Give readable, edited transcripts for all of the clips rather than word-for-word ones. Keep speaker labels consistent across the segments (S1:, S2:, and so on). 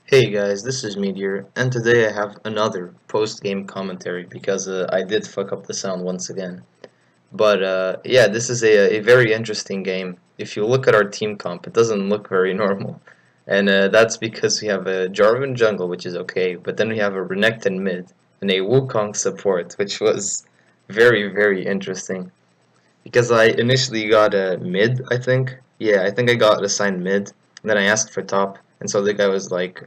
S1: Hey guys, this is Meteor, and today I have another post-game commentary because I did fuck up the sound once again. But yeah, this is a very interesting game. If you look at our team comp, it doesn't look very normal. And that's because we have a Jarvan jungle, which is okay, but then we have a Renekton mid and a Wukong support, which was very interesting. Because I initially got a mid, I think. Yeah, I think I got assigned mid, and then I asked for top, and so the guy was like,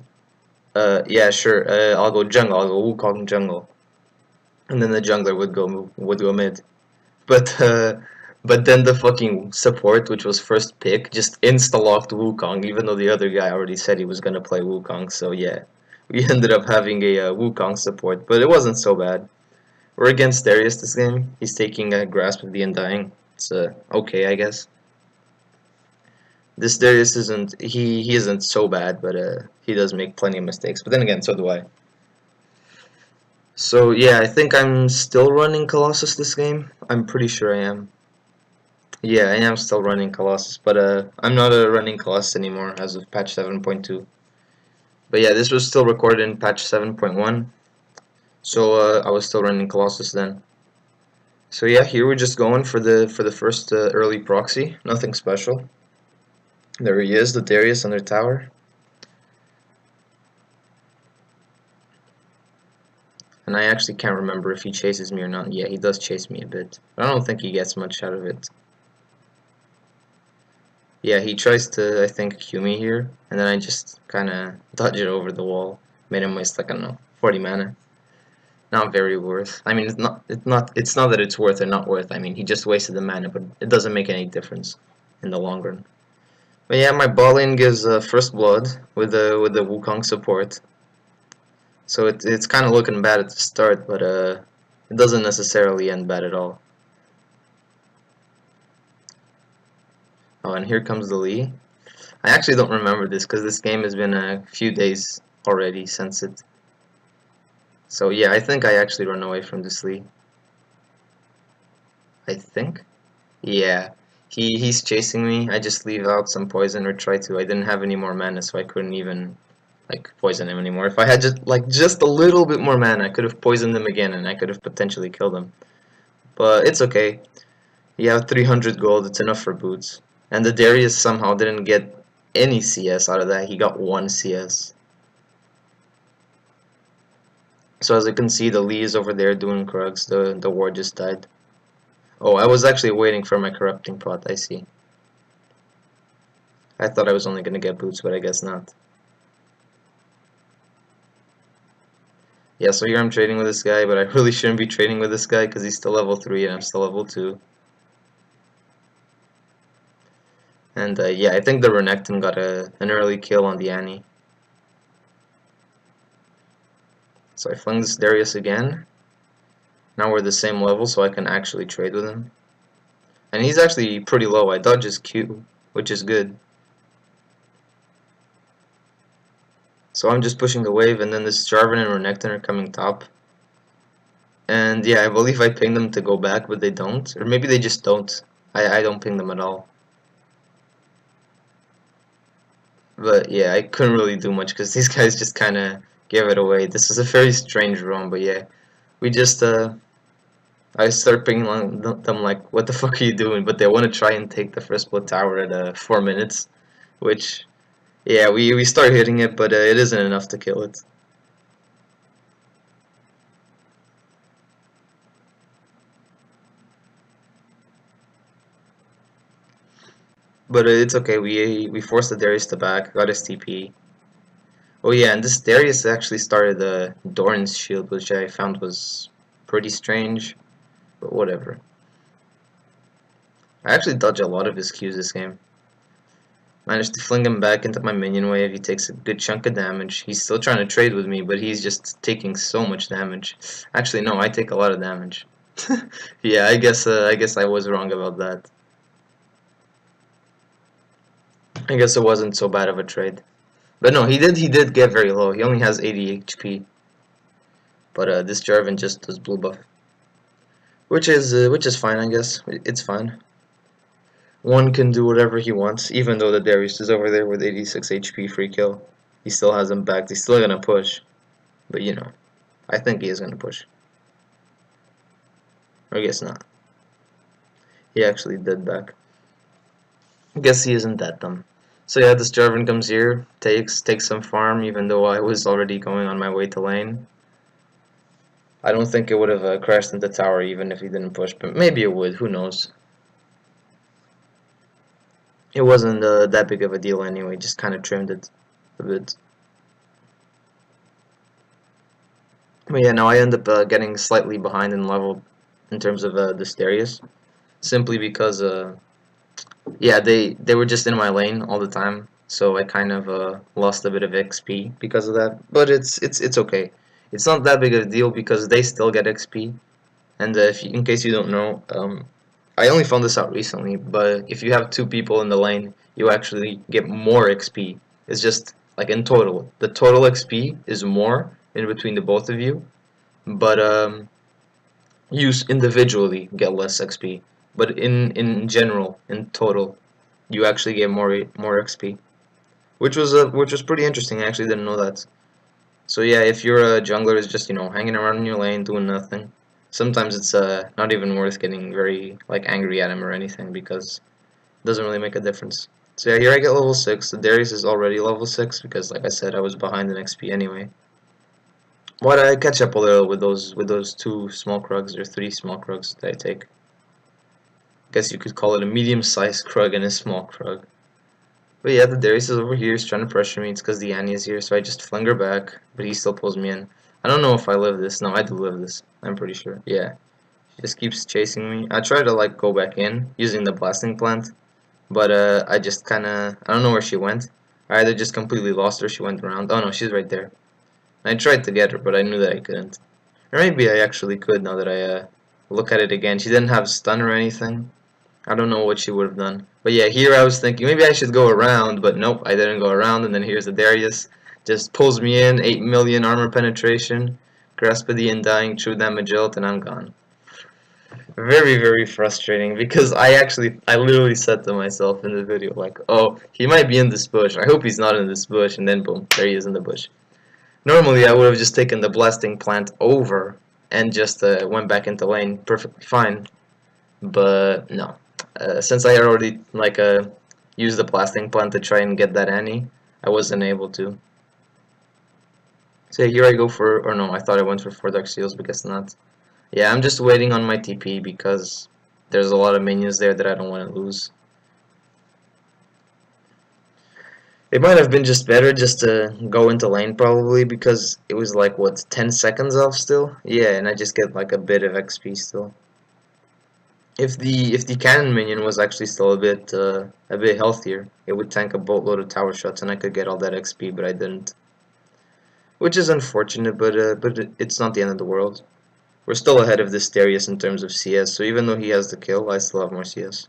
S1: yeah, sure. I'll go jungle. I'll go Wukong jungle, and then the jungler would go mid. But but then the fucking support, which was first pick, just insta locked Wukong, even though the other guy already said he was gonna play Wukong. So yeah, we ended up having a Wukong support, but it wasn't so bad. We're against Darius this game. He's taking a grasp of the Undying. It's okay, I guess. This Darius isn't he isn't so bad, but he does make plenty of mistakes. But then again, so do I. So yeah, I think I'm still running Colossus this game. I'm pretty sure I am. Yeah, I am still running Colossus, but I'm not running Colossus anymore as of patch 7.2. But yeah, this was still recorded in patch 7.1, so I was still running Colossus then. So yeah, here we're just going for the first early proxy. Nothing special. There he is, the Darius on their tower. And I actually can't remember if he chases me or not. Yeah, he does chase me a bit. But I don't think he gets much out of it. Yeah, he tries to, I think, Q me here, and then I just kind of dodge it over the wall. Made him waste, like, I don't know, 40 mana. Not very worth. I mean, it's not that it's worth or not worth. I mean, he just wasted the mana, but it doesn't make any difference in the long run. But yeah, my ball lane gives first blood with the Wukong support, so it's kind of looking bad at the start, but it doesn't necessarily end bad at all. Oh, and here comes the Lee. I actually don't remember this because this game has been a few days already since it. So yeah, I think I actually run away from this Lee. I think. Yeah. He's chasing me. I just leave out some poison or try to. I didn't have any more mana, so I couldn't even like poison him anymore. If I had just a little bit more mana, I could have poisoned him again and I could have potentially killed him. But it's okay. You have 300 gold, it's enough for boots. And the Darius somehow didn't get any CS out of that. He got 1 CS. So as you can see, the Lee is over there doing Krugs. The ward just died. Oh, I was actually waiting for my corrupting pot, I see. I thought I was only gonna get boots, but I guess not. Yeah, so here I'm trading with this guy, but I really shouldn't be trading with this guy because he's still level 3 and I'm still level 2. And yeah, I think the Renekton got an early kill on the Annie. So I fling this Darius again. Now we're the same level, so I can actually trade with him. And he's actually pretty low. I dodge his Q, which is good. So I'm just pushing the wave, and then this Jarvan and Renekton are coming top. And yeah, I believe I ping them to go back, but they don't. Or maybe they just don't. I don't ping them at all. But yeah, I couldn't really do much because these guys just kind of gave it away. This is a very strange roam, but yeah. We just, I start pinging them like, what the fuck are you doing? But they want to try and take the first blood tower at 4 minutes. Which, yeah, we start hitting it, but it isn't enough to kill it. But it's okay. We forced the Darius to back, got his TP. Oh yeah, and this Darius actually started the Doran's shield, which I found was pretty strange, but whatever. I actually dodge a lot of his Qs this game. Managed to fling him back into my minion wave. He takes a good chunk of damage. He's still trying to trade with me, but he's just taking so much damage. Actually, no, I take a lot of damage. Yeah, I guess I was wrong about that. I guess it wasn't so bad of a trade. But no, he did get very low. He only has 80 HP. But this Jarvan just does blue buff, which is fine, I guess. It's fine. One can do whatever he wants, even though the Darius is over there with 86 HP free kill. He still has him backed. He's still gonna push, but you know, I think he is gonna push. Or I guess not. He actually did back. I guess he isn't that dumb. So yeah, this Jarvan comes here, takes some farm, even though I was already going on my way to lane. I don't think it would have crashed into tower even if he didn't push, but maybe it would. Who knows? It wasn't that big of a deal anyway. Just kind of trimmed it a bit. But yeah, now I end up getting slightly behind in level in terms of this Darius, simply because yeah, they were just in my lane all the time, so I kind of lost a bit of XP because of that. But it's okay. It's not that big of a deal because they still get XP. And if you, in case you don't know, I only found this out recently, but if you have two people in the lane, you actually get more XP. It's just like in total, the total XP is more in between the both of you, but you individually get less XP. But in general, in total, you actually get more XP, which was pretty interesting. I actually didn't know that. So yeah, if you're a jungler is just hanging around in your lane doing nothing, sometimes it's not even worth getting very like angry at him or anything because it doesn't really make a difference. So yeah, here I get level 6. The Darius is already level 6 because like I said, I was behind in XP anyway. But I catch up a little with those two small krugs or three small krugs that I take. Guess you could call it a medium-sized krug and a small krug. But yeah, the Darius is over here. He's trying to pressure me. It's because the Annie is here, so I just fling her back. But he still pulls me in. I don't know if I live this. No, I do live this. I'm pretty sure. Yeah. She just keeps chasing me. I try to like go back in using the blasting plant. But I just kinda I don't know where she went. I either just completely lost her, she went around. Oh no, she's right there. I tried to get her, but I knew that I couldn't. Or maybe I actually could now that I look at it again. She didn't have stun or anything. I don't know what she would have done. But yeah, here I was thinking maybe I should go around, but nope, I didn't go around. And then here's the Darius. Just pulls me in, 8 million armor penetration, grasp of the undying, true damage ult, and I'm gone. Very, very frustrating because I literally said to myself in the video, like, oh, he might be in this bush. I hope he's not in this bush. And then boom, there he is in the bush. Normally, I would have just taken the blasting plant over and just went back into lane perfectly fine. But no, since I already like used the blasting plant to try and get that Annie, I wasn't able to. So here I go for, or no, I thought I went for 4 Dark Seals, but guess not. Yeah, I'm just waiting on my TP because there's a lot of minions there that I don't want to lose. It might have been just better just to go into lane probably because it was like what 10 seconds off still. Yeah, and I just get like a bit of XP still. If the cannon minion was actually still a bit healthier, it would tank a boatload of tower shots and I could get all that XP, but I didn't. Which is unfortunate, but it's not the end of the world. We're still ahead of this Darius in terms of CS, so even though he has the kill, I still have more CS.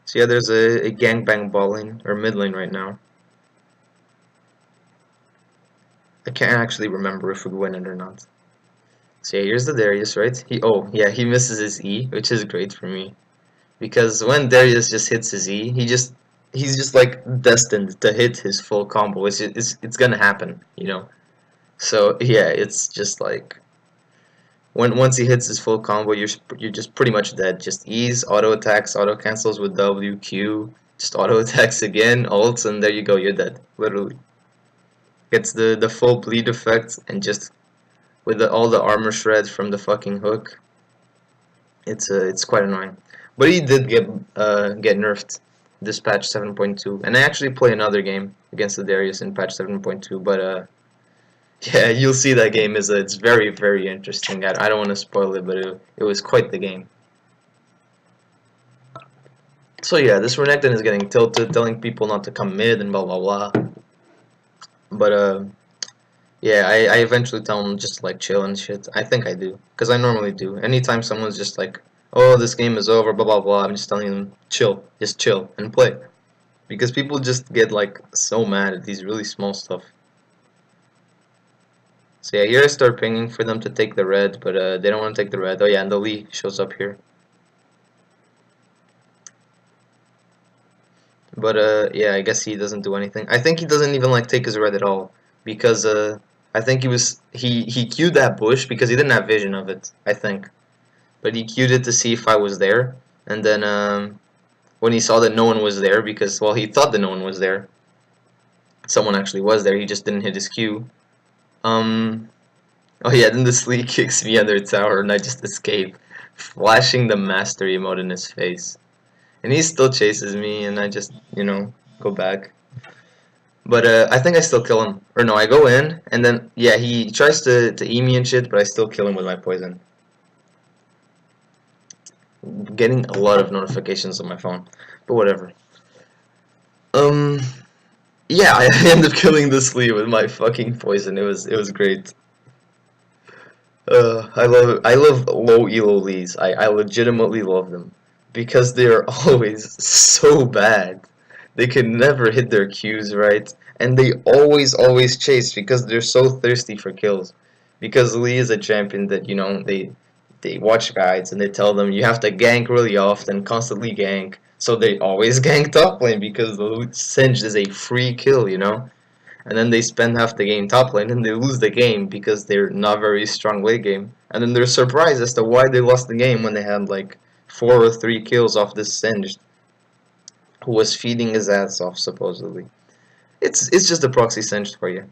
S1: So yeah, there's a gangbang ball lane, or mid lane right now. I can't actually remember if we win it or not. So yeah, here's the Darius, right? He misses his E, which is great for me. Because when Darius just hits his E, he's just like destined to hit his full combo. It's gonna happen, you know. So yeah, it's just like once he hits his full combo, you're just pretty much dead. Just E's, auto attacks, auto cancels with W, Q, just auto attacks again, ults, and there you go, you're dead. Literally gets the full bleed effect, and just with all the armor shred from the fucking hook, it's quite annoying. But he did get nerfed this patch 7.2, and I actually play another game against the Darius in patch 7.2. But yeah, you'll see that game it's very very interesting. I don't want to spoil it, but it was quite the game. So yeah, this Renekton is getting tilted, telling people not to come mid and blah blah blah. But yeah, I eventually tell them just like chill and shit. I think I do, because I normally do. Anytime someone's just like, oh, this game is over, blah blah blah, I'm just telling them chill, just chill and play. Because people just get like so mad at these really small stuff. So yeah, here I start pinging for them to take the red, but they don't want to take the red. Oh yeah, and the Lee shows up here. But yeah, I guess he doesn't do anything. I think he doesn't even like take his red at all because I think he queued that bush because he didn't have vision of it. I think, but he queued it to see if I was there, and then when he saw that no one was there because well he thought that no one was there, someone actually was there. He just didn't hit his cue. Um. Oh yeah, then the Slee kicks me under the tower and I just escape, flashing the master emote in his face. And he still chases me and I just, go back. But I think I still kill him. Or no, I go in and then, yeah, he tries to E me and shit, but I still kill him with my poison. Getting a lot of notifications on my phone. But whatever. Um, yeah, I end up killing the Slee with my fucking poison. It was great. I love low elo leads. I legitimately love them because they are always so bad. They can never hit their cues right, and they always chase because they're so thirsty for kills. Because Lee is a champion that they watch guides and they tell them you have to gank really often, constantly gank. So they always gank top lane because the Singed is a free kill. And then they spend half the game top lane and they lose the game because they're not very strong late game. And then they're surprised as to why they lost the game when they had like 4 or 3 kills off this Singed who was feeding his ass off supposedly. It's just a proxy Singed for you.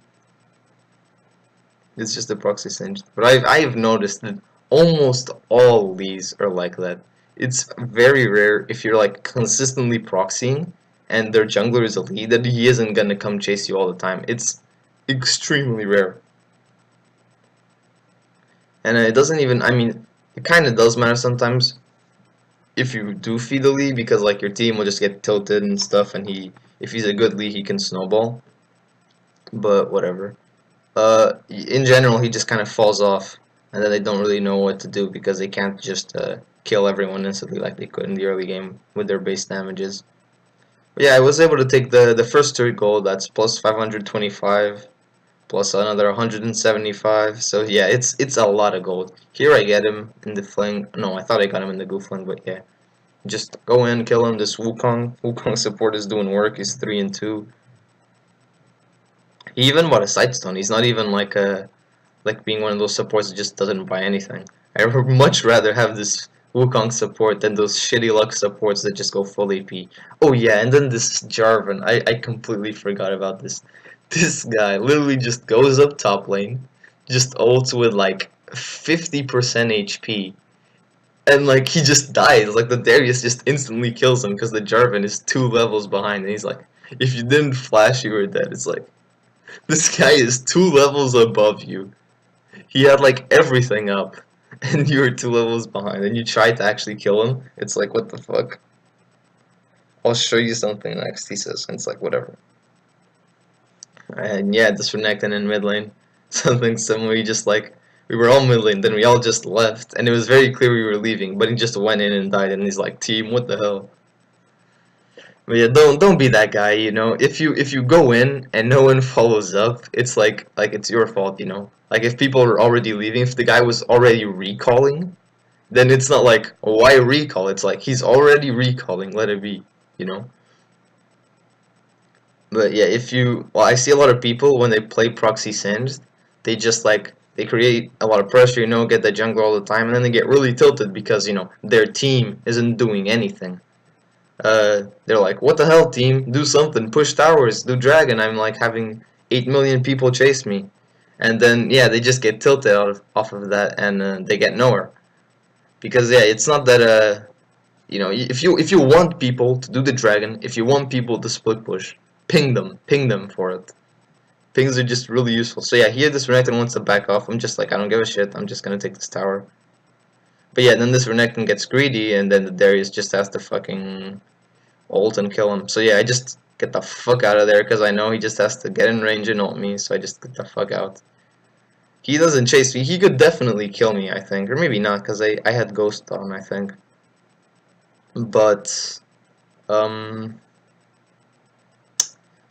S1: It's just a proxy Singed. But I've noticed that almost all these are like that. It's very rare if you're like consistently proxying and their jungler is a lead that he isn't gonna come chase you all the time. It's extremely rare. And it doesn't even, I mean, it kind of does matter sometimes if you do feed the lead because like your team will just get tilted and stuff and if he's a good lead he can snowball. But whatever. In general he just kind of falls off and then they don't really know what to do because they can't just kill everyone instantly like they could in the early game with their base damages. But yeah, I was able to take the first 3 gold, that's plus 525. Plus another 175. So yeah, it's a lot of gold. Here I get him in the fling. No, I thought I got him in the goofling, but yeah. Just go in, kill him. This Wukong. Wukong support is doing work. He's 3-2. He even bought a Sightstone. He's not even like being one of those supports that just doesn't buy anything. I would much rather have this Wukong support than those shitty luck supports that just go full AP. Oh yeah, and then this Jarvan. I completely forgot about this. This guy literally just goes up top lane, just ults with like 50% HP, and like he just dies. Like the Darius just instantly kills him because the Jarvan is 2 levels behind, and he's like, if you didn't flash, you were dead. It's like, this guy is 2 levels above you. He had like everything up, and you were 2 levels behind, and you tried to actually kill him. It's like, what the fuck? I'll show you something next, he says, and it's like, whatever. And yeah, this Renekton in mid lane. Something similar, he just like, we were all mid lane, then we all just left, and it was very clear we were leaving, but he just went in and died, and he's like, team, what the hell? But yeah, don't be that guy, If you go in and no one follows up, it's like it's your fault. Like if people are already leaving, if the guy was already recalling, then it's not like, oh, why recall? It's like he's already recalling, let it be. But yeah, well, I see a lot of people when they play proxy Singed, they just like they create a lot of pressure, get the jungler all the time, and then they get really tilted because their team isn't doing anything. They're like, what the hell, team? Do something, push towers, do dragon. I'm like having 8 million people chase me, and then yeah, they just get tilted off of that, and they get nowhere. Because yeah, it's not that if you want people to do the dragon, if you want people to split push, ping them for it. Pings are just really useful. So yeah, here this Renekton wants to back off. I'm just like, I don't give a shit. I'm just gonna take this tower. But yeah, then this Renekton gets greedy, and then the Darius just has to fucking ult and kill him. So yeah, I just get the fuck out of there because I know he just has to get in range and ult me. So I just get the fuck out. He doesn't chase me. He could definitely kill me, I think, or maybe not because I had Ghost on, I think. But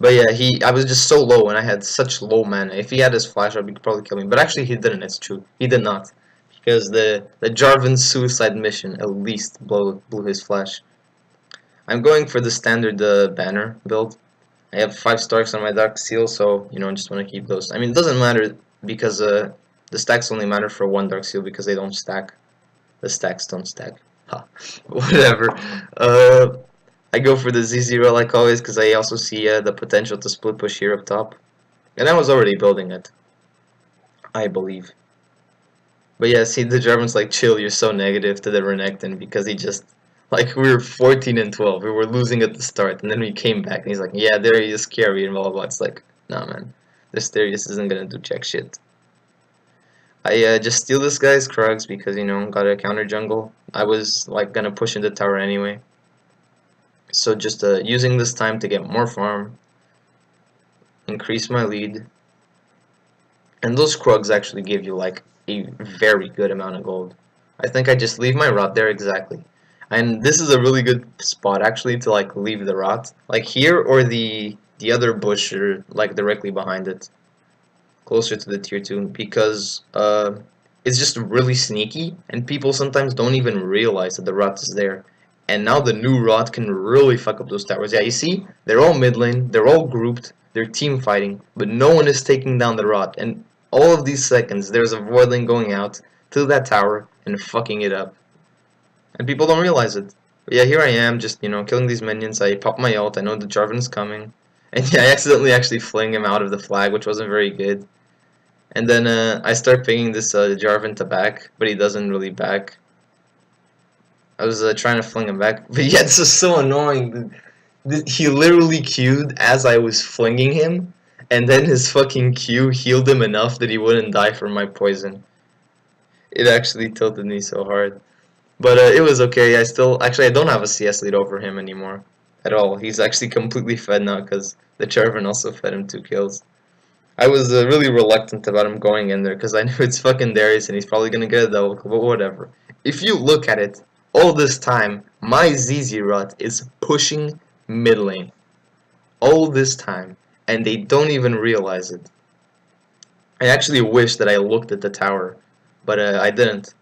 S1: But yeah, I was just so low and I had such low mana. If he had his flash up, he could probably kill me. But actually he didn't, it's true. He did not. Because the Jarvan's suicide mission at least blew his flash. I'm going for the standard banner build. I have 5 stars on my Dark Seal, so you know I just want to keep those. I mean, it doesn't matter because the stacks only matter for 1 Dark Seal because they don't stack. The stacks don't stack. Ha. Whatever. I go for the zz'rot like always because I also see the potential to split push here up top. And I was already building it, I believe. But yeah, see, the Germans like, chill, you're so negative to the Renekton because he just, like, we were 14 and 12. We were losing at the start, and then we came back, and he's like, yeah, Darius is scary, and blah, blah, blah. It's like, nah, man, this Darius isn't gonna do jack shit. I just steal this guy's Krugs because, you know, got a counter jungle. I was, like, gonna push into tower anyway. So just using this time to get more farm, increase my lead. And those Krugs actually give you, like, a very good amount of gold. I think I just leave my rot there exactly. And this is a really good spot actually to like leave the rot. Like here or the other bush or like directly behind it. Closer to the tier 2 because it's just really sneaky and people sometimes don't even realize that the rot is there. And now the new rot can really fuck up those towers. Yeah, you see? They're all mid lane, they're all grouped, they're team fighting, but no one is taking down the rot. And all of these seconds, there's a void lane going out to that tower and fucking it up. And people don't realize it. But yeah, here I am, just, you know, killing these minions. I pop my ult, I know the Jarvan is coming. And yeah, I accidentally actually fling him out of the flag, which wasn't very good. And then I start pinging this Jarvan to back, but he doesn't really back. I was trying to fling him back, but yeah, this is so annoying. He literally queued as I was flinging him, and then his fucking Q healed him enough that he wouldn't die from my poison. It actually tilted me so hard. But it was okay. Actually, I don't have a CS lead over him anymore at all. He's actually completely fed now because the Jarvan also fed him 2 kills. I was really reluctant about him going in there because I knew it's fucking Darius and he's probably gonna get a double kill, but whatever. If you look at it, all this time, my zz'rot is pushing mid lane. All this time, and they don't even realize it. I actually wish that I looked at the tower, but I didn't.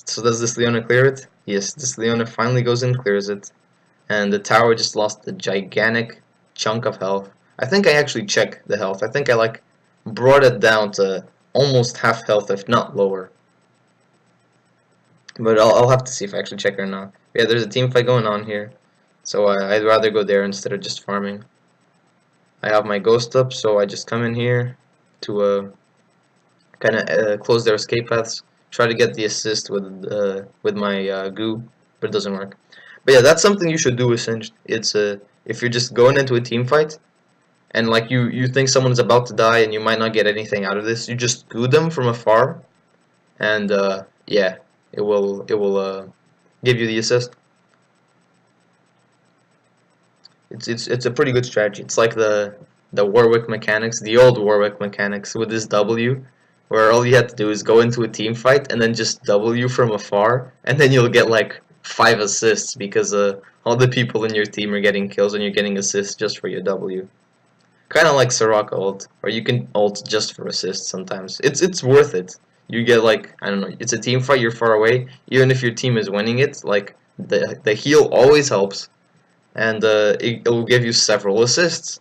S1: So does this Leona clear it? Yes, this Leona finally goes in, clears it. And the tower just lost a gigantic chunk of health. I think I actually checked the health. I think I like brought it down to almost half health, if not lower. But I'll have to see if I actually check it or not. Yeah, there's a team fight going on here. So I'd rather go there instead of just farming. I have my ghost up, so I just come in here to kind of close their escape paths. Try to get the assist with my goo, but it doesn't work. But yeah, that's something you should do. Essentially, it's if you're just going into a team fight, and like you think someone's about to die and you might not get anything out of this, you just goo them from afar, and yeah, it will give you the assist. It's a pretty good strategy. It's like the Warwick mechanics, the old Warwick mechanics with this W, where all you have to do is go into a team fight and then just W from afar, and then you'll get like 5 assists because all the people in your team are getting kills and you're getting assists just for your W. Kind of like Soraka ult, or you can ult just for assists sometimes. It's worth it. You get like, I don't know, it's a team fight, you're far away, even if your team is winning it, like the heal always helps, and it will give you several assists.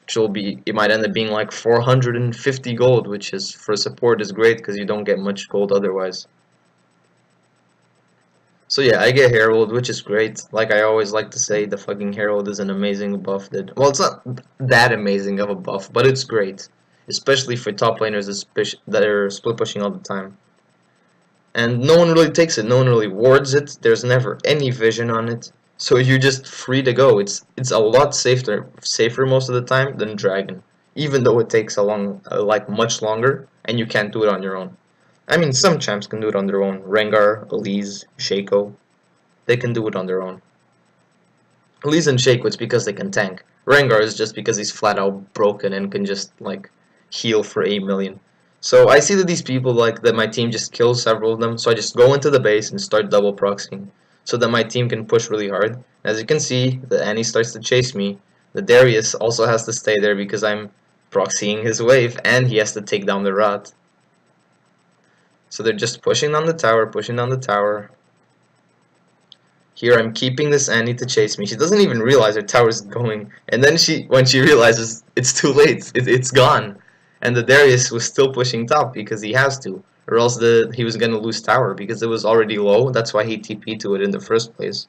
S1: Which will be, it might end up being like 450 gold, which is for support is great because you don't get much gold otherwise. So yeah, I get Herald, which is great. Like I always like to say, the fucking Herald is an amazing buff. Well, it's not that amazing of a buff, but it's great, especially for top laners that are split pushing all the time. And no one really takes it. No one really wards it. There's never any vision on it. So you're just free to go. It's a lot safer most of the time than Dragon, even though it takes like much longer, and you can't do it on your own. I mean, some champs can do it on their own. Rengar, Elise, Shaco, they can do it on their own. Elise and Shaco, it's because they can tank. Rengar is just because he's flat out broken and can just like heal for 8 million. So I see that these people like that my team just kills several of them, so I just go into the base and start double proxying, so that my team can push really hard. As you can see, the Annie starts to chase me. The Darius also has to stay there because I'm proxying his wave, and he has to take down the rot. So they're just pushing down the tower, pushing down the tower. Here I'm keeping this Annie to chase me. She doesn't even realize her tower is going, and then when she realizes it's too late, it's gone, and the Darius was still pushing top because he has to, or else he was gonna lose tower because it was already low. That's why he TP'd to it in the first place.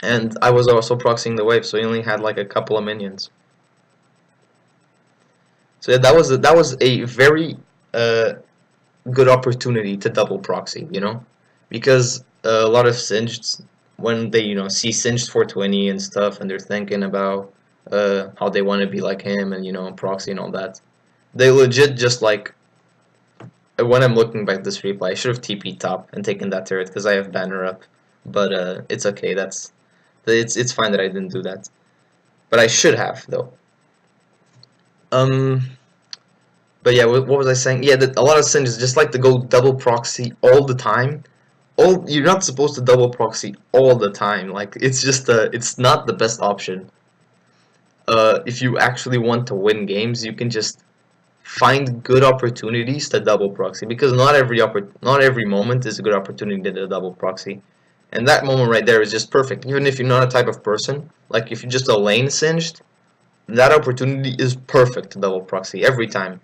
S1: And I was also proxying the wave, so he only had like a couple of minions. So yeah, that was a very good opportunity to double proxy, you know, because a lot of Singed, when they see Singed 420 and stuff, and they're thinking about how they want to be like him and proxy and all that, they legit just like when I'm looking back at this replay, I should have TP top and taken that turret because I have banner up, but it's okay. It's fine that I didn't do that, but I should have though. Um. But yeah, what was I saying? Yeah, a lot of Singed just like to go double proxy all the time. You're not supposed to double proxy all the time. Like it's not the best option. If you actually want to win games, you can just find good opportunities to double proxy because not every moment is a good opportunity to double proxy. And that moment right there is just perfect. Even if you're not a type of person, like if you're just a lane Singed, that opportunity is perfect to double proxy every time.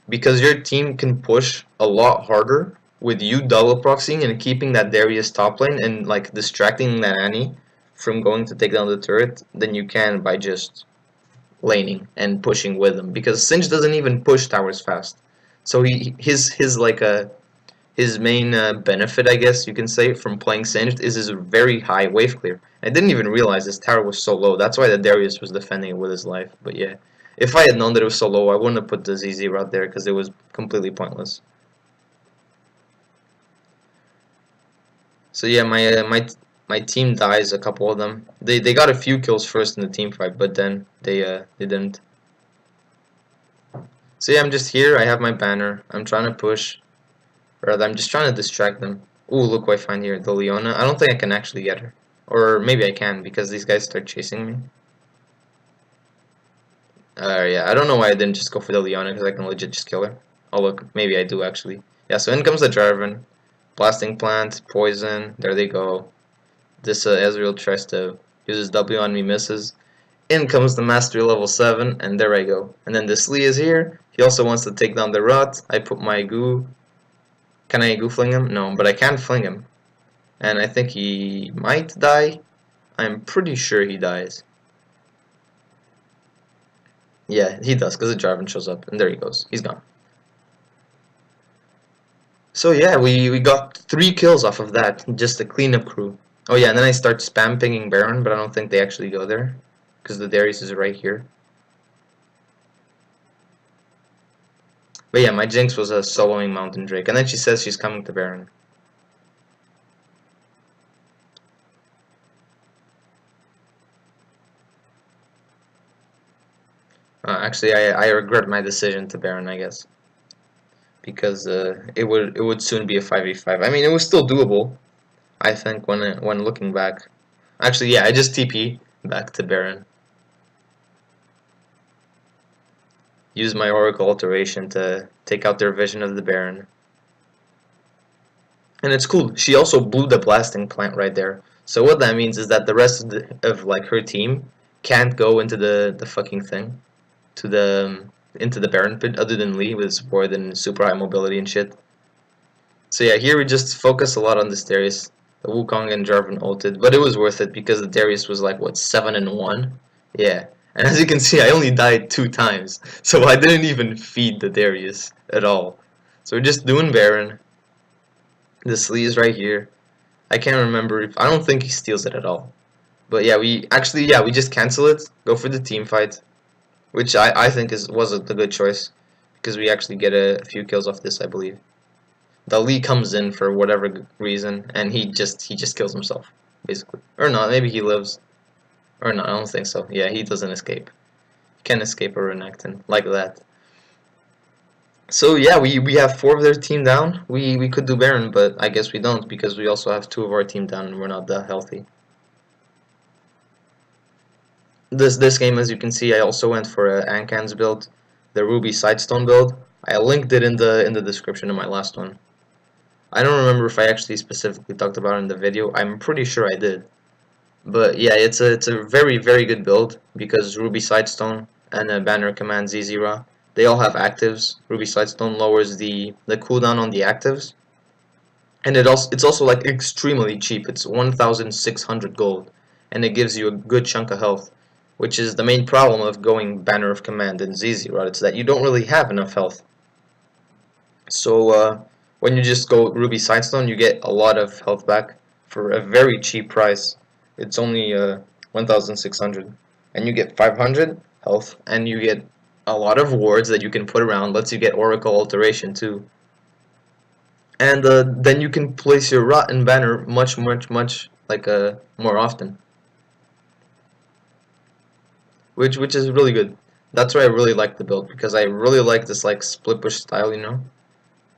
S1: Because your team can push a lot harder with you double proxying and keeping that Darius top lane and like distracting that Annie from going to take down the turret than you can by just laning and pushing with him. Because Singe doesn't even push towers fast. So his main benefit, I guess you can say, from playing Singed is his very high wave clear. I didn't even realize this tower was so low. That's why the Darius was defending it with his life. But yeah, if I had known that it was so low, I wouldn't have put the zz'rot there because it was completely pointless. So yeah, my team dies. A couple of them. They got a few kills first in the team fight, but then they didn't. So yeah, I'm just here. I have my banner. I'm trying to push. Rather, I'm just trying to distract them. Ooh, look what I find here. The Leona. I don't think I can actually get her. Or maybe I can because these guys start chasing me. Yeah, I don't know why I didn't just go for the Leona because I can legit just kill her. Oh look, maybe I do actually. Yeah, so in comes the Jarvan. Blasting Plant, Poison, there they go. This Ezreal tries to use his W on me, misses. In comes the Mastery level 7, and there I go. And then this Lee is here. He also wants to take down the Rot. I put my goo. Can I goo fling him? No, but I can fling him. And I think he might die. I'm pretty sure he dies. Yeah, he does, because the Jarvan shows up, and there he goes. He's gone. So yeah, we got 3 kills off of that, just a cleanup crew. Oh yeah, and then I start spam pinging Baron, but I don't think they actually go there, because the Darius is right here. But yeah, my Jinx was a soloing Mountain Drake, and then she says she's coming to Baron. Actually, I regret my decision to Baron, I guess, because it would soon be a 5v5. I mean, it was still doable, I think, when looking back. Actually, yeah, I just TP back to Baron. Use my Oracle Alteration to take out their vision of the Baron. And it's cool. She also blew the Blasting Plant right there. So what that means is that the rest of like her team can't go into the fucking thing, to the into the Baron pit, other than Lee with support and super high mobility and shit. So yeah, here we just focus a lot on this Darius. The Wukong and Jarvan ulted, but it was worth it because the Darius was like what 7-1. Yeah, and as you can see, I only died 2 times, so I didn't even feed the Darius at all. So we're just doing Baron. This Lee is right here. I can't remember if I don't think he steals it at all. But yeah, we just cancel it, go for the team fight, which I think was a good choice because we actually get a few kills off this, I believe. The Lee comes in for whatever reason and he just kills himself basically. Or not, maybe he lives. Or not, I don't think so. Yeah, he doesn't escape. He can't escape a Renekton like that. So yeah, we have 4 of their team down. We could do Baron, but I guess we don't because we also have 2 of our team down and we're not that healthy. This game, as you can see, I also went for Ankan's build, the Ruby Sightstone build. I linked it in the description of my last one. I don't remember if I actually specifically talked about it in the video. I'm pretty sure I did. But yeah, it's a very very good build because Ruby Sightstone and Banner Command zz'rot, they all have actives. Ruby Sightstone lowers the cooldown on the actives, and it's also like extremely cheap. It's 1,600 gold, and it gives you a good chunk of health, which is the main problem of going Banner of Command and zz'rot. It's that you don't really have enough health. So when you just go Ruby Sightstone, you get a lot of health back for a very cheap price. It's only 1,600, and you get 500 health, and you get a lot of wards that you can put around. Lets you get Oracle Alteration too, and then you can place your Rot and Banner much like more often, which is really good. That's why I really like the build, because I really like this like split push style, you know.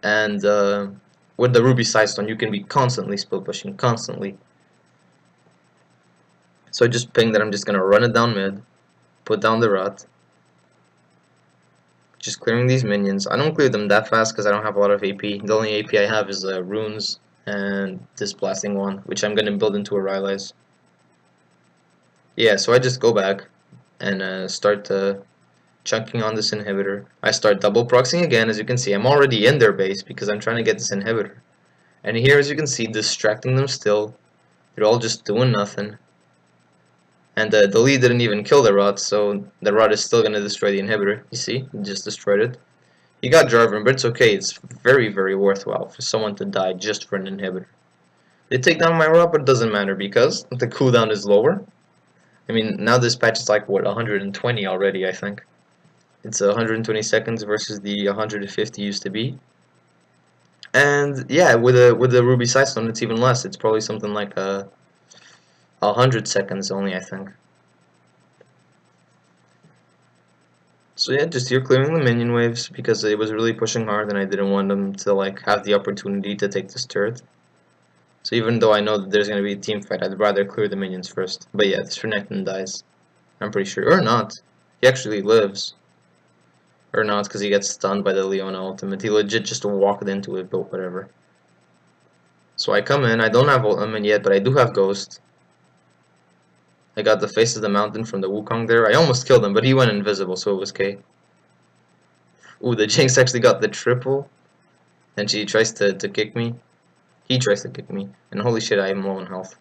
S1: And with the Ruby Sightstone, you can be constantly split pushing, constantly. So I just ping that I'm just gonna run it down mid, put down the Rot, just clearing these minions. I don't clear them that fast because I don't have a lot of AP. The only AP I have is runes and this blasting one, which I'm gonna build into a Rylai's. Yeah, so I just go back and start chunking on this inhibitor. I start double proxying again. As you can see, I'm already in their base because I'm trying to get this inhibitor. And here, as you can see, distracting them still. They're all just doing nothing. And the lead didn't even kill the Rot, so the Rot is still going to destroy the inhibitor. You see? He just destroyed it. He got Jarvan, but it's okay. It's very, very worthwhile for someone to die just for an inhibitor. They take down my Rot, but it doesn't matter because the cooldown is lower. I mean, now this patch is like, what, 120 already, I think. It's 120 seconds versus the 150 used to be. And yeah, with a Ruby Sightstone, it's even less. It's probably something like 100 seconds only, I think. So yeah, just here clearing the minion waves because it was really pushing hard and I didn't want them to like have the opportunity to take this turret. So even though I know that there's gonna be a team fight, I'd rather clear the minions first. But yeah, this Renekton dies. I'm pretty sure. Or not. He actually lives. Or not, because he gets stunned by the Leona ultimate. He legit just walked into it, but whatever. So I come in. I don't have ultimate yet, but I do have Ghost. I got the face of the mountain from the Wukong there. I almost killed him, but he went invisible, so it was K. Ooh, the Jinx actually got the triple. And she tries to kick me. He tries to kick me. And holy shit, I am low on health.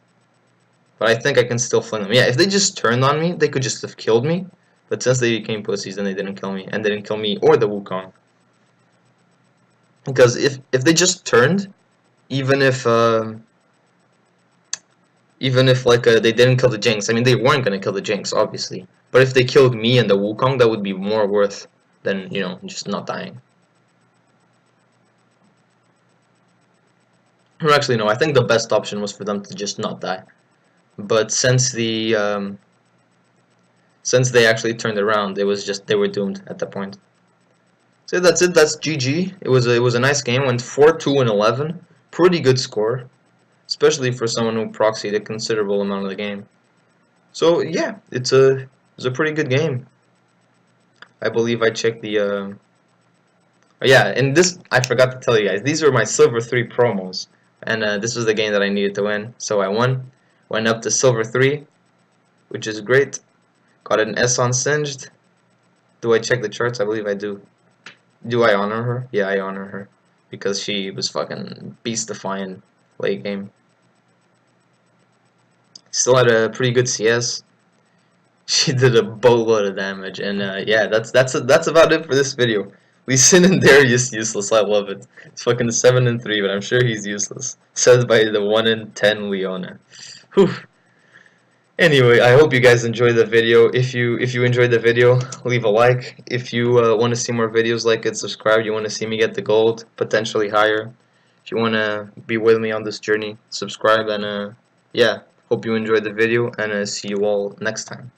S1: But I think I can still fling them. Yeah, if they just turned on me, they could just have killed me. But since they became pussies, then they didn't kill me. And they didn't kill me or the Wukong. Because if they just turned, even if like they didn't kill the Jinx, I mean they weren't gonna kill the Jinx, obviously. But if they killed me and the Wukong, that would be more worth than, you know, just not dying. Or actually, no, I think the best option was for them to just not die. But since they actually turned around, it was just they were doomed at that point. So that's it. That's GG. It was a nice game. Went 4-2 and 11. Pretty good score, especially for someone who proxied a considerable amount of the game. So yeah, it's a pretty good game. I believe I checked the oh, yeah, and this I forgot to tell you guys. These were my Silver 3 promos, and this was the game that I needed to win. So I won. Went up to Silver 3, which is great. Got an S on Singed. Do I check the charts? I believe I do. Do I honor her? Yeah, I honor her. Because she was fucking beast-defying late game. Still had a pretty good CS. She did a boatload of damage, and yeah, that's about it for this video. Lee Sin and Darius useless. I love it. It's fucking 7 and 3, but I'm sure he's useless. Said by the 1 in 10 Leona. Whew. Anyway, I hope you guys enjoyed the video. If you enjoyed the video, leave a like. If you want to see more videos like it, subscribe. You want to see me get the gold, potentially higher. If you want to be with me on this journey, subscribe. And yeah, hope you enjoyed the video, and see you all next time.